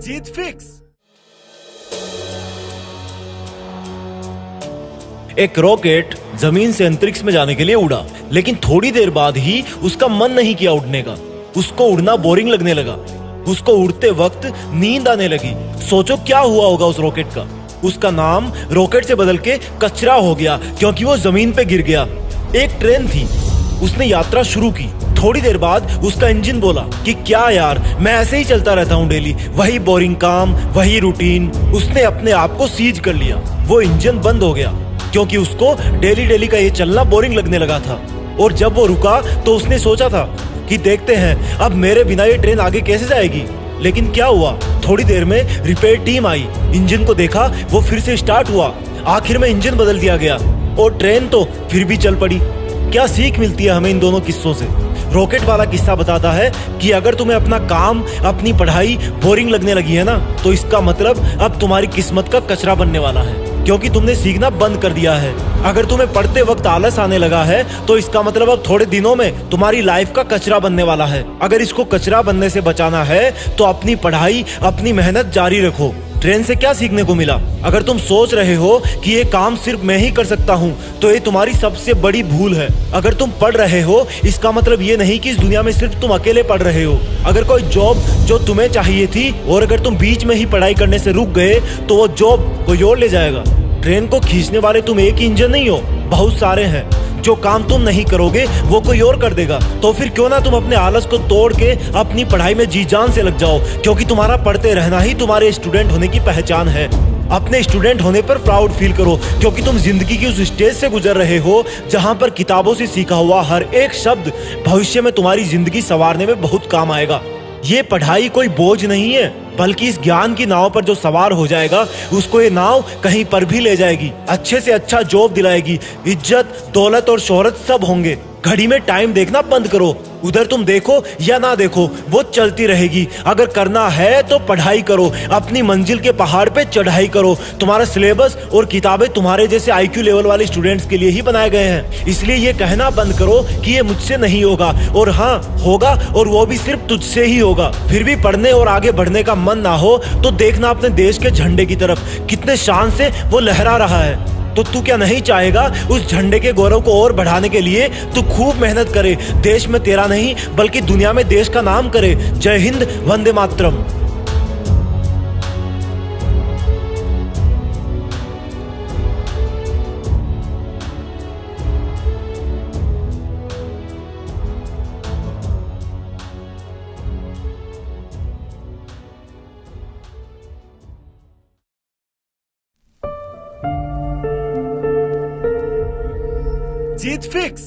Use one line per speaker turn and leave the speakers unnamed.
जीत fix. एक rocket जमीन से अंतरिक्ष में जाने के लिए उड़ा, लेकिन थोड़ी देर बाद ही उसका मन नहीं किया उड़ने का। उसको उड़ना बोरिंग लगने लगा। उसको उड़ते वक्त नींद आने लगी। सोचो क्या हुआ होगा उस रॉकेट का। उसका नाम रॉकेट से बदल के कचरा हो गया, क्योंकि वो जमीन पे गिर गया। एक ट्रेन थी, उसने यात्रा शुरू की। थोड़ी देर बाद उसका इंजन बोला कि क्या यार, मैं ऐसे ही चलता रहता हूँ डेली, वही बोरिंग काम, वही रूटीन। उसने अपने आप को सीज कर लिया। वो इंजन बंद हो गया, क्योंकि उसको डेली डेली का ये चलना बोरिंग लगने लगा था। और जब वो रुका तो उसने सोचा था कि देखते हैं अब मेरे बिना ये ट्रेन आगे कैसे जाएगी। लेकिन क्या हुआ, थोड़ी देर में रिपेयर टीम आई, इंजन को देखा, वो फिर से स्टार्ट हुआ। आखिर में इंजन बदल दिया गया और ट्रेन तो फिर भी चल पड़ी। क्या सीख मिलती है हमें इन दोनों किस्सों से? रॉकेट वाला किस्सा बताता है कि अगर तुम्हें अपना काम, अपनी पढ़ाई बोरिंग लगने लगी है ना, तो इसका मतलब अब तुम्हारी किस्मत का कचरा बनने वाला है, क्योंकि तुमने सीखना बंद कर दिया है। अगर तुम्हें पढ़ते वक्त आलस आने लगा है, तो इसका मतलब अब थोड़े दिनों में तुम्हारी लाइफ का कचरा बनने वाला है। अगर इसको कचरा बनने से बचाना है तो अपनी पढ़ाई, अपनी मेहनत जारी रखो। ट्रेन से क्या सीखने को मिला? अगर तुम सोच रहे हो कि ये काम सिर्फ मैं ही कर सकता हूँ, तो ये तुम्हारी सबसे बड़ी भूल है। अगर तुम पढ़ रहे हो, इसका मतलब ये नहीं कि इस दुनिया में सिर्फ तुम अकेले पढ़ रहे हो। अगर कोई जॉब जो तुम्हें चाहिए थी और अगर तुम बीच में ही पढ़ाई करने से रुक गए, तो वो जॉब कोई और ले जाएगा। ट्रेन को खींचने वाले तुम एक ही इंजन नहीं हो, बहुत सारे हैं। जो काम तुम नहीं करोगे वो कोई और कर देगा। तो फिर क्यों ना तुम अपने आलस को तोड़ के अपनी पढ़ाई में जी जान से लग जाओ, क्योंकि तुम्हारा पढ़ते रहना ही तुम्हारे स्टूडेंट होने की पहचान है। अपने स्टूडेंट होने पर प्राउड फील करो, क्योंकि तुम जिंदगी की उस स्टेज से गुजर रहे हो जहां पर किताबों से सीखा हुआ हर एक शब्द भविष्य में तुम्हारी जिंदगी संवारने में बहुत काम आएगा। ये पढ़ाई कोई बोझ नहीं है, बल्कि इस ज्ञान की नाव पर जो सवार हो जाएगा, उसको ये नाव कहीं पर भी ले जाएगी, अच्छे से अच्छा जॉब दिलाएगी, इज्जत, दौलत और शोहरत सब होंगे। घड़ी में टाइम देखना बंद करो। उधर तुम देखो या ना देखो, वो चलती रहेगी। अगर करना है तो पढ़ाई करो, अपनी मंजिल के पहाड़ पे चढ़ाई करो। तुम्हारा सिलेबस और किताबें तुम्हारे जैसे IQ लेवल वाले स्टूडेंट्स के लिए ही बनाए गए हैं। इसलिए ये कहना बंद करो कि ये मुझसे नहीं होगा, और हाँ होगा, और वो भी सिर्फ तुझसे ही होगा। फिर भी पढ़ने और आगे बढ़ने का मन ना हो तो देखना अपने देश के झंडे की तरफ, कितने शान से वो लहरा रहा है। तो तू क्या नहीं चाहेगा उस झंडे के गौरव को और बढ़ाने के लिए तू खूब मेहनत करे, देश में तेरा नहीं बल्कि दुनिया में देश का नाम करे। जय हिंद, वंदे मातरम। जीत फिक्स।